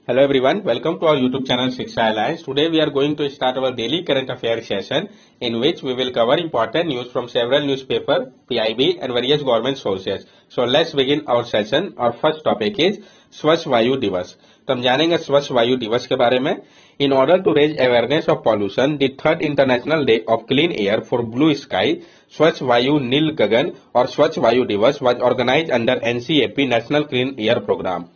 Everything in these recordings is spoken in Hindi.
Hello everyone, welcome to our YouTube channel Shiksha Alliance. Today we are going to start our daily current affairs session in which we will cover important news from several newspapers, PIB and various government sources. So let's begin our session. Our first topic is स्वच्छ वायु दिवस. तो हम जानेंगे स्वच्छ वायु दिवस के बारे में. In order to raise awareness of pollution, the third International Day of Clean Air for Blue Sky, स्वच्छ वायु नील गगन और स्वच्छ वायु दिवस was organized under NCAP National Clean Air Program.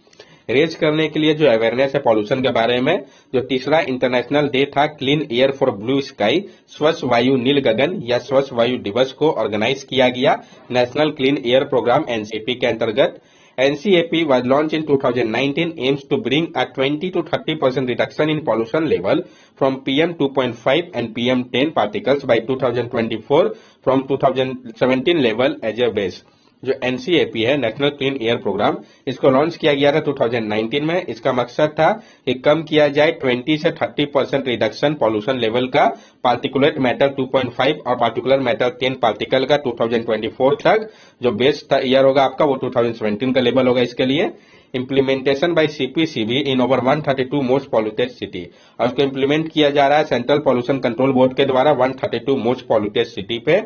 Raise करने के लिए जो अवेयरनेस है पॉल्यूशन के बारे में, जो तीसरा इंटरनेशनल डे था clean air for blue sky, स्वच्छ वायु नील गगन या स्वच्छ वायु दिवस को ऑर्गेनाइज किया गया National Clean Air Programme NCAP के अंतर्गत. NCAP was launched in 2019 aims to bring a 20 to 30% reduction in pollution level from PM 2.5 and PM 10 particles by 2024 from 2017 level as a base. जो एनसीएपी है नेशनल क्लीन एयर प्रोग्राम, इसको लॉन्च किया गया था 2019 में. इसका मकसद था कि कम किया जाए 20 से 30% रिडक्शन पॉल्यूशन लेवल का पार्टिकुलेट मैटर 2.5 और पार्टिकुलर मैटर 10 पार्टिकल का 2024 तक. जो बेस ईयर होगा आपका वो 2017 का लेवल होगा. इसके लिए implementation by CPCB in over 132 most polluted city, और उसको इम्प्लीमेंट किया जा रहा है सेंट्रल पॉल्यूशन कंट्रोल बोर्ड के द्वारा 132 मोस्ट पॉल्यूटेड सिटी पे.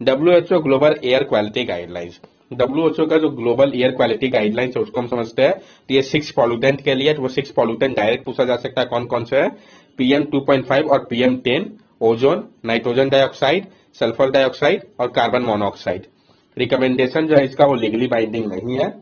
WHO global air quality guidelines, WHO का जो ग्लोबल एयर क्वालिटी गाइडलाइंस है उसको हम समझते हैं. तो ये 6 पॉल्यूटेंट के लिए, तो वो 6 पॉल्यूटेंट डायरेक्ट पूछा जा सकता है कौन कौन से है. पीएम 2.5 और PM 10, ozone, nitrogen dioxide, sulphur dioxide और कार्बन मोनोऑक्साइड. रिकमेंडेशन जो है इसका वो लीगली बाइंडिंग नहीं है.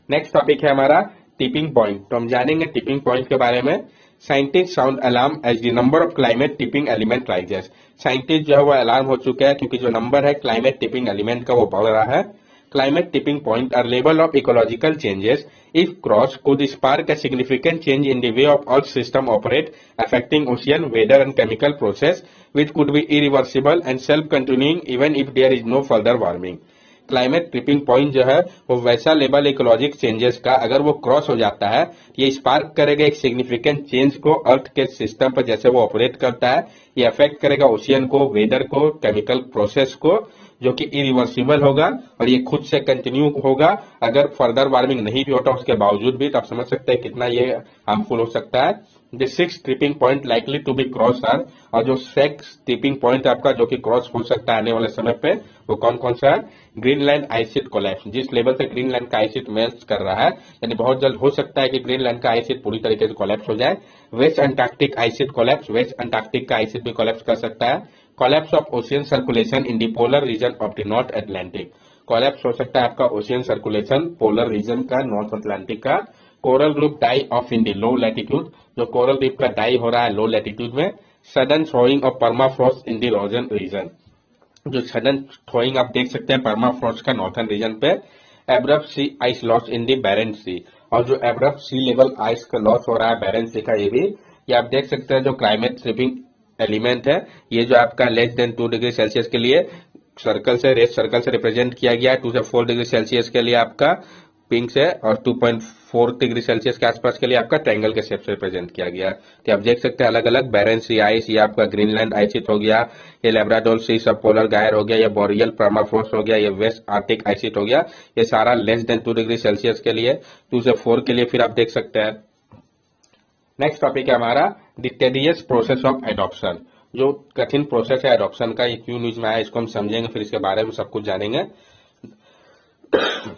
नेक्स्ट टॉपिक है हमारा टिपिंग पॉइंट. तो हम जानेंगे टिपिंग पॉइंट के बारे में. Scientist sound alarm as the number of climate tipping element rises. Scientist जो है वो अलार्म हो चुके हैं क्योंकि जो नंबर है क्लाइमेट टिपिंग एलिमेंट का वो बढ़ रहा है. Climate tipping point are level of ecological changes. If crossed, could spark a significant change in the way of Earth system operate, affecting ocean, weather and chemical process, which could be irreversible and self-continuing even if there is no further warming. Climate tripping point जो है वो वैसा लेवल इकोलॉजिक चेंजेस का अगर वो क्रॉस हो जाता है, ये स्पार्क करेगा एक सिग्निफिकेंट चेंज को अर्थ के सिस्टम पर जैसे वो ऑपरेट करता है. ये अफेक्ट करेगा ओशियन को, वेदर को, केमिकल प्रोसेस को, जो कि इरिवर्सिबल होगा और ये खुद से कंटिन्यू होगा. अगर फर्दर वार्मिंग नहीं भी होता उसके बावजूद भी, तो आप समझ सकते हैं कितना ये हार्मफुल हो सकता है. The 6 tripping point likely to be cross are, और जो 6 ट्रिपिंग पॉइंट आपका जो कि क्रॉस हो सकता है आने वाले समय पे, वो कौन कौन सा है. ग्रीनलैंड आइसशीट कोलैप्स, जिस लेवल से ग्रीनलैंड का आइसशीट मेल्ट कर रहा है, यानी बहुत जल्द हो सकता है कि ग्रीनलैंड का आइसशीट पूरी तरीके से कोलैप्स हो जाए. West Antarctic ice sheet collapse, west Antarctic का आइसशीट भी कोलैप्स कर सकता है. Collapse of ocean circulation in the polar region of the North Atlantic, collapse हो सकता है आपका ओशियन सर्कुलेशन पोलर रीजन का, नॉर्थ अटलांटिक का. Coral group die off in the low latitude, जो कोरल रीफ का डाई हो रहा है लो लैटिट्यूड में. Sudden throwing of permafrost in the northern region, जो सडन थ्रोइंग आप देख सकते हैं परमाफ्रॉस्ट का नॉर्थन रीजन पे. Abrupt sea ice loss in the Barents sea, और जो एब्रप्ट सी लेवल आइस का लॉस हो रहा है बैरेंट सी का, ये आप देख सकते हैं जो क्लाइमेट ट्रिपिंग एलिमेंट है. ये जो आपका लेस देन 2 डिग्री सेल्सियस के लिए सर्कल से, रेड सर्कल से रिप्रेजेंट किया गया है. 2 से 4 डिग्री सेल्सियस के लिए आपका पिंक से, और 2.4 डिग्री सेल्सियस के आसपास के लिए आपका ट्रायंगल के शेप से रिप्रेजेंट किया गया है. तो आप देख सकते हैं अलग अलग बैरेंट सी आइस, ये आपका ग्रीनलैंड आइसशीट हो गया, ये लैब्राडोर सी सब पोलर गायर हो गया, ये बोरियल परमाफ्रॉस्ट हो गया, ये वेस्ट आर्टिक आइसशीट हो गया. ये सारा लेस देन 2 डिग्री सेल्सियस के लिए, 2 से 4 के लिए फिर आप देख सकते हैं. नेक्स्ट टॉपिक है हमारा the tedious process of adoption, जो कठिन प्रोसेस है एडॉप्शन का. ये क्यों न्यूज में आया इसको हम समझेंगे, फिर इसके बारे में सब कुछ जानेंगे.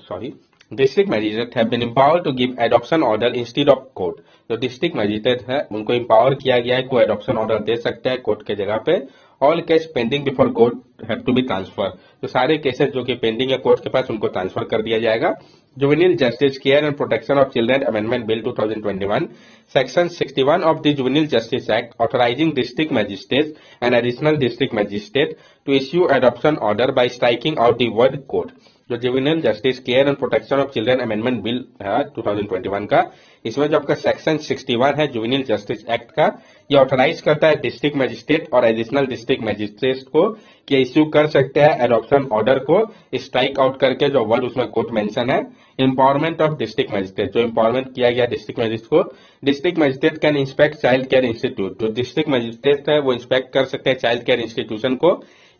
Sorry. District magistrate have been empowered to give adoption order instead of court. जो डिस्ट्रिक्ट मैजिस्ट्रेट है उनको एम्पावर किया गया है, कोई एडॉप्शन ऑर्डर दे सकते हैं कोर्ट के जगह पे. All case pending before court have to be transfer, तो सारे केसेस जो कि पेंडिंग है कोर्ट के पास उनको ट्रांसफर कर दिया जाएगा. Juvenile justice care and protection of children amendment bill 2021, section 61 of the juvenile justice act authorising district magistrate and additional district magistrate to issue adoption order by striking out the word court. जो juvenile justice care and protection of children amendment bill है 2021 का, इसमें जो आपका सेक्शन 61 है जुवेनिल जस्टिस एक्ट का, ये ऑथराइज करता है डिस्ट्रिक्ट मैजिस्ट्रेट और एडिशनल डिस्ट्रिक्ट मैजिस्ट्रेट को कि इश्यू कर सकते हैं एडॉप्शन ऑर्डर को स्ट्राइक आउट करके, जो वर्ड उसमें कोर्ट मेंशन है. एम्पावरमेंट ऑफ डिस्ट्रिक्ट मैजिस्ट्रेट, जो एम्पावरमेंट किया गया डिस्ट्रिक्ट मैजिस्ट्रेट को. District magistrate can inspect child care institute, जो डिस्ट्रिक्ट मैजिस्ट्रेट है वो इंस्पेक्ट कर सकते हैं चाइल्ड केयर इंस्टीट्यूशन को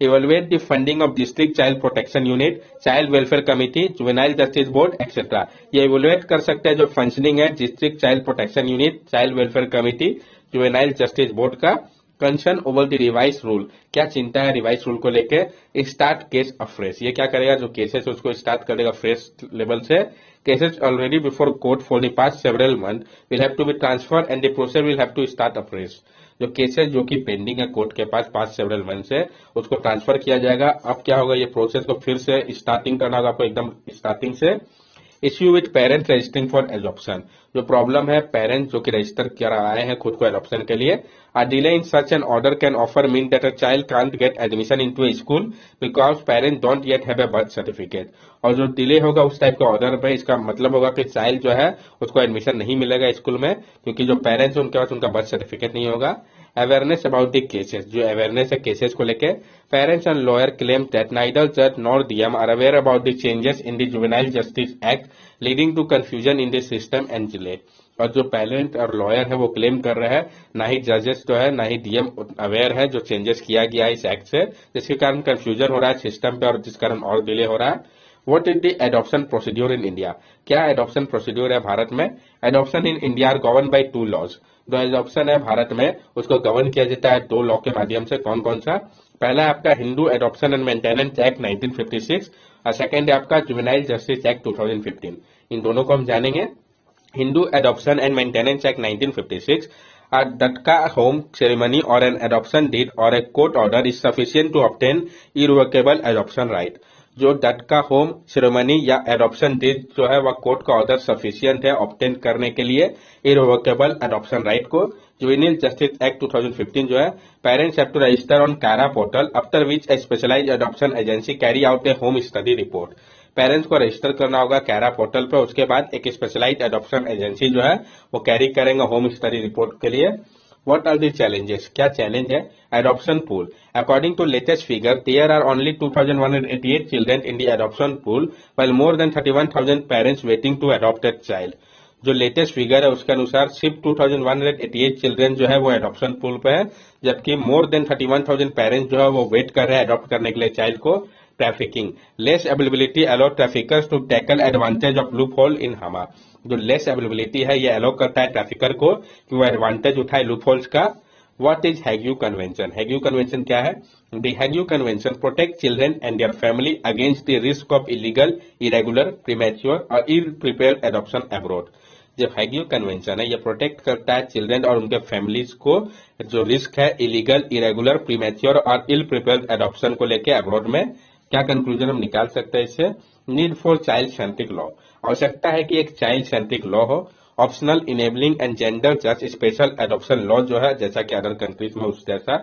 evaluate the funding of district child protection unit, child welfare committee, juvenile justice board etcetera. ये इवेलुएट कर सकते हैं जो फंक्शनिंग है district child protection unit, child welfare committee, juvenile justice board का। Concern over the revise rule, क्या चिंता है रिवाइज रूल को लेके। स्टार्ट केस अफ्रेश, ये क्या करेगा जो केसेस उसको स्टार्ट करेगा फ्रेश लेवल से। Cases already before court for the past several month will have to be transfer and the process will have to start afresh. जो केसेस जो कि पेंडिंग है कोर्ट के पास पास्ट सेवरल मंथ से, उसको ट्रांसफर किया जाएगा। अब क्या होगा, ये प्रोसेस को फिर से स्टार्टिंग करना होगा आपको एकदम स्टार्टिंग से। Issue with parents registering for adoption, जो प्रॉब्लम है पेरेंट्स जो कि रजिस्टर करा आए हैं खुद को एडॉप्शन के लिए। A delay in such an order can offer mean that a child can't get admission into a school because parents don't yet have a birth certificate। और जो डिले होगा उस टाइप के ऑर्डर पे, इसका मतलब होगा कि चाइल्ड जो है उसको एडमिशन नहीं मिलेगा स्कूल में, क्योंकि जो पेरेंट्स उनके पास उनका बर्थ सर्टिफिकेट नहीं होगा। अवेयरनेस अबाउट द केसेस, जो अवेयरनेस है केसेस को लेके। Parents and lawyer claim that neither जज nor DM are aware about the changes in the juvenile justice act leading to confusion in the system and delay. और जो पेरेंट और लॉयर है वो क्लेम कर रहे हैं ना ही जजेस जो है ना ही डीएम अवेयर है जो चेंजेस किया गया है इस एक्ट से, जिसके कारण कंफ्यूजन हो रहा है सिस्टम पे और जिस कारण और डिले हो रहा है। What is the adoption procedure in India, क्या एडॉप्शन प्रोसीड्यूर है भारत में। Adoption in India are govern by 2 laws. जो एडॉप्शन है भारत में उसको गवर्न किया जाता है 2 लॉ के माध्यम से। कौन कौन सा, पहला है आपका Hindu adoption and maintenance act 1956 और सेकेंड है आपका जुवेनाइल जस्टिस एक्ट 2015। इन दोनों को हम जानेंगे। Hindu Adoption and Maintenance Act 1956, a Datka home ceremony or an adoption deed or a court order is sufficient to obtain irrevocable adoption right। जो डटका होम सेरेमनी या एडॉप्शन डीड जो है वह कोर्ट का ऑर्डर सफिशियंट है ऑब्टेन करने के लिए इररिवोकेबल एडॉप्शन राइट को। जुवेनाइल जस्टिस एक्ट 2015 जो है, parents have to register on CARA portal after which a specialised adoption agency carry out a home study report. Parents को रजिस्टर करना होगा कैरा पोर्टल पर, उसके बाद एक स्पेशलाइज्ड एडॉप्शन एजेंसी जो है वो कैरी करेंगे होम स्टडी रिपोर्ट के लिए। What are the challenges, क्या चैलेंज है। Adoption pool, according to latest figure there are only 2188 children in the adoption pool while more than 31,000 parents waiting to adopt a child. जो लेटेस्ट फिगर है उसके अनुसार सिर्फ 2188 चिल्ड्रन जो है वो एडॉप्शन पूल पे है, जबकि मोर देन 31,000 पेरेंट्स जो है वो वेट कर रहे हैं अडॉप्ट करने के लिए चाइल्ड को। Trafficking, less availability allow traffickers to tackle advantage of loophole in हामा। जो लेस अवेलेबिलिटी है ये अलाउ करता है ट्रैफिकर को कि वो एडवांटेज उठाए लूप होल्स का। What is Hague convention, Hague convention क्या है। The Hague convention protect children and their family against the risk of illegal, irregular, premature और इल प्रिपेयर्ड एडॉप्शन अब्रॉड। जो हैग्यू कन्वेंशन है ये प्रोटेक्ट करता है चिल्ड्रन और उनके फैमिलीज को जो रिस्क है इलीगल, इरेगुलर, प्रीमैच्योर और इल प्रिपेयर्ड एडॉप्शन को लेके अब्रॉड में। क्या कंक्लूजन हम निकाल सकते हैं इससे। Need for child centric law, आवश्यकता है कि एक चाइल्ड सेंट्रिक लॉ हो। Optional, enabling and gender just special adoption law जो है जैसा कि अदर कंट्रीज में उस जैसा।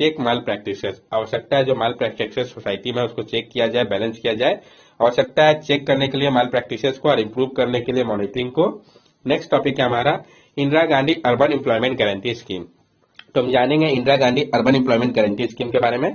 चेक माल प्रैक्टिसेस, आवश्यकता है जो माल प्रैक्टिसेस सोसाइटी में उसको चेक किया जाए, बैलेंस किया जाए। आवश्यकता है चेक करने के लिए माल प्रैक्टिसेस को और इम्प्रूव करने के लिए मॉनिटरिंग को। नेक्स्ट टॉपिक है हमारा Indira Gandhi urban employment guarantee scheme. तो हम जानेंगे Indira Gandhi urban employment guarantee scheme के बारे में।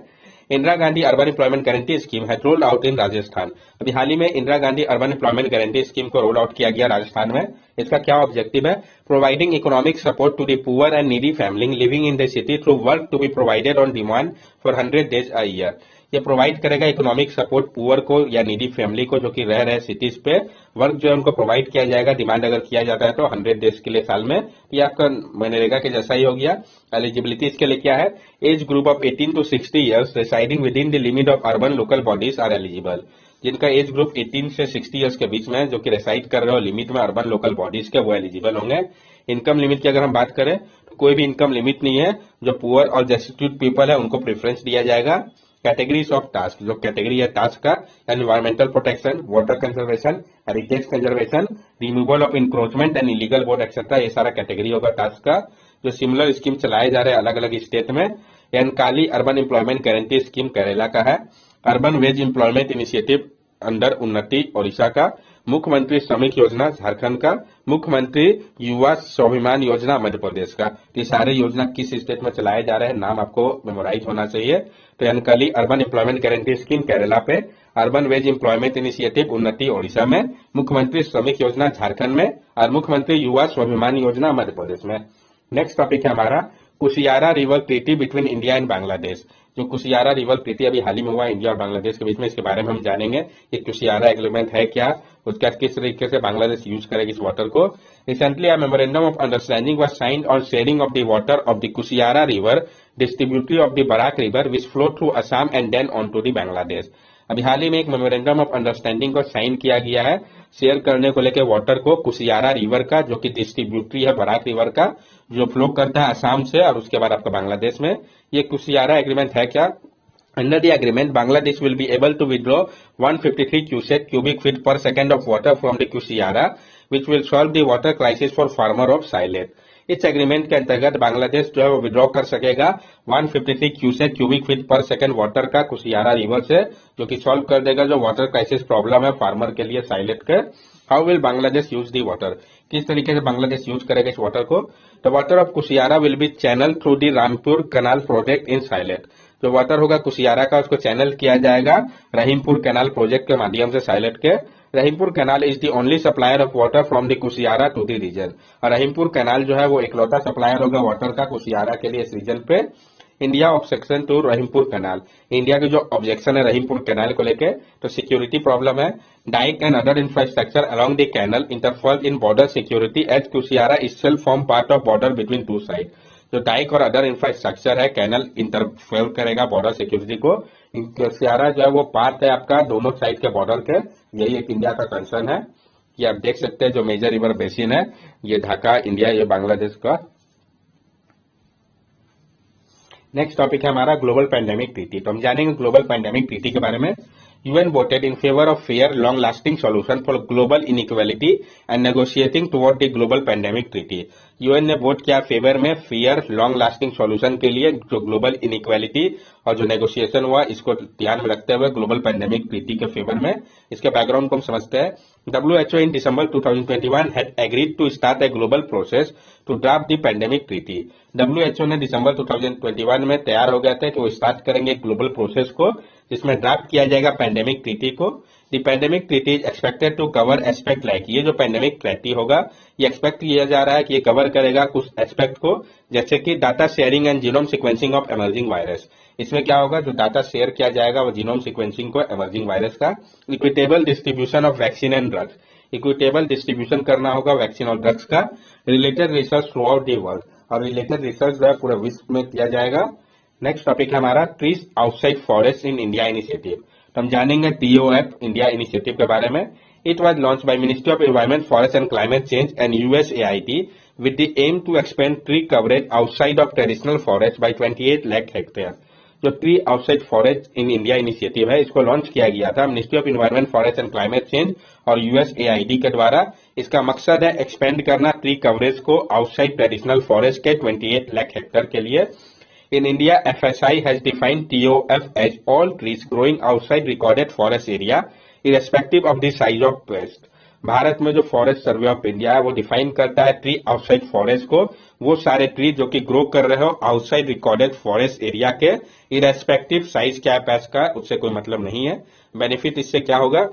Indira Gandhi urban employment guarantee scheme है रोल्ड आउट इन राजस्थान। अभी हाल ही में Indira Gandhi urban employment guarantee scheme को रोल आउट किया गया राजस्थान में। इसका क्या ऑब्जेक्टिव है, providing economic support to the poor and needy family living in the city through work to be provided on demand for 100 days a year. ये प्रोवाइड करेगा इकोनॉमिक सपोर्ट पुअर को या नीडी फैमिली को जो कि रह रहे सिटीज पे, वर्क जो है उनको प्रोवाइड किया जाएगा, डिमांड अगर किया जाता है तो 100 डेज के लिए साल में। ये आपका मनरेगा के जैसा ही हो गया। एलिजिबिलिटी इसके लिए क्या है, age group of 18 to 60 years residing within the limit of urban local bodies are eligible. जिनका एज ग्रुप 18 से 60 ईयर्स के बीच में है, जो कि रिसाइड कर रहे हो लिमिट में अर्बन लोकल बॉडीज के, वो एलिजिबल होंगे। इनकम लिमिट की अगर हम बात करें तो कोई भी इनकम लिमिट नहीं है। जो पुअर और डेस्टिट्यूट पीपल है उनको प्रेफरेंस दिया जाएगा। कैटेगरीज ऑफ टास्क, जो कैटेगरी है टास्क का, environmental protection, water conservation, heritage conservation, removal of encroachment and illegal board etcetera, ये सारा कैटेगरी होगा टास्क का। जो सिमिलर स्कीम चलाए जा रहे हैं अलग अलग स्टेट में। Ayyankali urban employment guarantee scheme Kerala का है। Urban wage employment initiative under Unnati Odisha का। मुख्यमंत्री श्रमिक योजना झारखंड का। मुख्यमंत्री युवा स्वाभिमान योजना मध्य प्रदेश का। ये सारे योजना किस स्टेट में चलाए जा रहे हैं नाम आपको मेमोराइज होना चाहिए। तो Ayyankali urban employment guarantee scheme Kerala पे, अर्बन वेज एम्प्लॉयमेंट इनिशिएटिव उन्नति ओडिशा में, मुख्यमंत्री श्रमिक योजना झारखंड में और मुख्यमंत्री युवा स्वाभिमान योजना मध्य प्रदेश में। नेक्स्ट टॉपिक है हमारा Kushiyara river treaty between India and Bangladesh. जो कुशियारा रिवर ट्रीटी अभी हाल ही में हुआ इंडिया और बांग्लादेश के बीच में, इसके बारे में हम जानेंगे। ये कुशियारा एग्रीमेंट है क्या, उसका किस तरीके से बांग्लादेश यूज करेगी इस वाटर को। Recently a memorandum of understanding was signed on sharing of the water of the Kushiyara river, distributary of the Barak river which flow through Assam and then on to the Bangladesh. अभी हाल ही में एक मेमोरेंडम ऑफ अंडरस्टैंडिंग को साइन किया गया है शेयर करने को लेकर वाटर को कुशियारा रिवर का, जो कि डिस्ट्रीब्यूटरी है बराक रिवर का, जो फ्लो करता है असम से और उसके बाद आपका बांग्लादेश में। ये कुशियारा एग्रीमेंट है क्या? Under the agreement, Bangladesh will be able to withdraw 153 cubic feet per second of water from the Kushiara, which will solve the water crisis for farmer of Sylhet. इस एग्रीमेंट के अंतर्गत बांग्लादेश जो है वो विड्रॉ कर सकेगा 153 क्यूबिक फीट पर सेकंड वाटर का कुशियारा रिवर से, जो कि सॉल्व कर देगा जो वाटर क्राइसिस प्रॉब्लम है फार्मर के लिए साइलेट के। How will Bangladesh use the water? किस तरीके से बांग्लादेश यूज करेगा इस वाटर को? The water of Kushiyara will be channel through the Rampur canal project in Sylhet. जो वाटर होगा कुशियारा का उसको चैनल किया जाएगा रहीमपुर कैनाल प्रोजेक्ट के माध्यम से साइलेट के। Rahimpur canal is the only supplier of water from the Kushiyara to the region. और रहीमपुर कैनाल जो है वो इकलौता सप्लायर होगा वाटर का कुशियारा के लिए इस रीजन पे। India objection to Rahimpur canal. India की जो ऑब्जेक्शन है रहीमपुर कैनाल को लेके, तो सिक्योरिटी प्रॉब्लम है। Dike and other infrastructure along the canal interfere in border security as Kushiyara itself form part of border between two side. जो डाइक और अदर इंफ्रास्ट्रक्चर है कैनल इंटरफेयर करेगा बॉर्डर सिक्योरिटी को। कुशियारा जो है वो पार्ट है आपका दोनों साइड के बॉर्डर के। यही एक इंडिया का कंसर्न है। ये आप देख सकते हैं जो मेजर रिवर बेसिन है, ये ढाका इंडिया, ये बांग्लादेश का। नेक्स्ट टॉपिक है हमारा ग्लोबल पैंडेमिक ट्रीटी। तो हम जानेंगे ग्लोबल पैंडेमिक ट्रीटी के बारे में। UN voted in favor of fair, long-lasting solution for global inequality and negotiating toward the global pandemic treaty. UN ने वोट किया फेवर में फेयर लॉन्ग लास्टिंग सॉल्यूशन के लिए, जो ग्लोबल इनइक्वालिटी और जो नेगोशिएशन हुआ इसको ध्यान में रखते हुए ग्लोबल पैंडेमिक ट्रीटी के फेवर में। इसके बैकग्राउंड को हम समझते हैं। WHO in December 2021 had agreed to start a global process to draft the pandemic treaty. WHO ने दिसंबर 2021 में तैयार हो गए थे कि वो स्टार्ट करेंगे ग्लोबल प्रोसेस को, जिसमें ड्राफ्ट किया जाएगा पैंडेमिक ट्रीटी को। The pandemic treaty is expected to cover aspect like, ये जो पैंडेमिक ट्रीटी होगा ये एक्सपेक्ट किया जा रहा है कि ये कवर करेगा कुछ एस्पेक्ट को, जैसे कि data sharing and genome sequencing of emerging virus. इसमें क्या होगा, जो डाटा शेयर किया जाएगा वो जीनोम सीक्वेंसिंग को एमर्जिंग वायरस का। Equitable distribution of vaccine and drugs, equitable distribution करना होगा वैक्सीन और ड्रग्स का। Related research through out the world, और रिलेटेड रिसर्च जो है पूरे विश्व में किया जाएगा। नेक्स्ट टॉपिक है हमारा trees outside forest in India initiative. तो हम जानेंगे TOF इंडिया इनिशिएटिव के बारे में। It was launch by ministry of environment, forest and climate change and USAID with the aim to expand tree coverage outside of traditional forest by 28 lakh hectare। जो tree outside forest in India initiative है, इसको लॉन्च किया गया था ministry of environment, forest and climate change और USAID के द्वारा। इसका मकसद है एक्सपेंड करना ट्री कवरेज को आउटसाइड ट्रेडिशनल फॉरेस्ट के 28 लाख हेक्टेयर के लिए। In India, FSI has defined TOF as all trees growing outside recorded forest area, irrespective of the size of pest। Bharat में जो फॉरेस्ट सर्वे ऑफ इंडिया है वो डिफाइन करता है ट्री आउटसाइड फॉरेस्ट को, वो सारे ट्री जो कि ग्रो कर रहे हो आउटसाइड रिकॉर्डेड फॉरेस्ट एरिया के, इरेस्पेक्टिव साइज क्या है पेस्ट का, उससे कोई मतलब नहीं है। बेनिफिट इससे क्या होगा,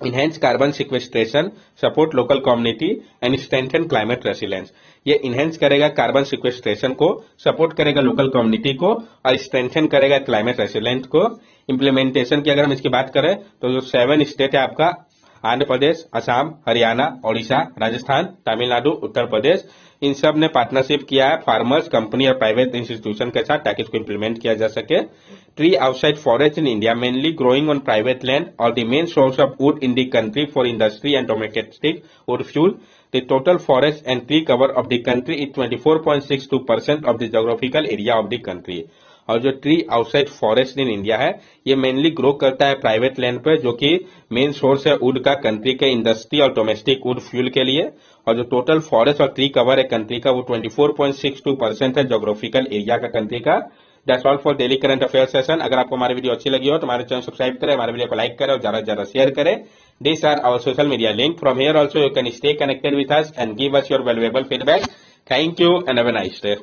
enhance carbon sequestration, support local community and strengthen climate resilience. ये इनहेंस करेगा कार्बन सिक्वेस्ट्रेशन को, सपोर्ट करेगा लोकल कम्युनिटी को और स्ट्रेंथन करेगा क्लाइमेट रेसिलेंस को। इम्प्लीमेंटेशन की अगर हम इसकी बात करें तो जो 7 स्टेट है आपका, आंध्र प्रदेश, असम, हरियाणा, ओडिशा, राजस्थान, तमिलनाडु, उत्तर प्रदेश, इन सब ने पार्टनरशिप किया है फार्मर्स, कंपनी और प्राइवेट इंस्टीट्यूशन के साथ ताकि इसको इम्प्लीमेंट किया जा सके। Tree outside forest in India mainly growing on private land और the main source of wood in the country for industry and domestic wood fuel. The total forest and tree cover of the country is 24.62% of the geographical area of the country। और जो tree outside forest in India है ये मेनली ग्रो करता है प्राइवेट लैंड पे, जो कि मेन सोर्स है वुड का कंट्री के इंडस्ट्री और डोमेस्टिक वुड फ्यूल के लिए। और जो टोटल फॉरेस्ट और ट्री कवर है कंट्री का वो 24.62% है जोग्राफिकल एरिया का कंट्री का। That's all for daily current affair session. अगर आपको हमारी वीडियो अच्छी लगी हो तो हमारे चैनल सब्सक्राइब करें, हमारे वीडियो को लाइक करें और ज्यादा से ज्यादा शेयर करें। These are our social media link. From here also you can stay connected with us and give us your valuable feedback. Thank you and have a nice day.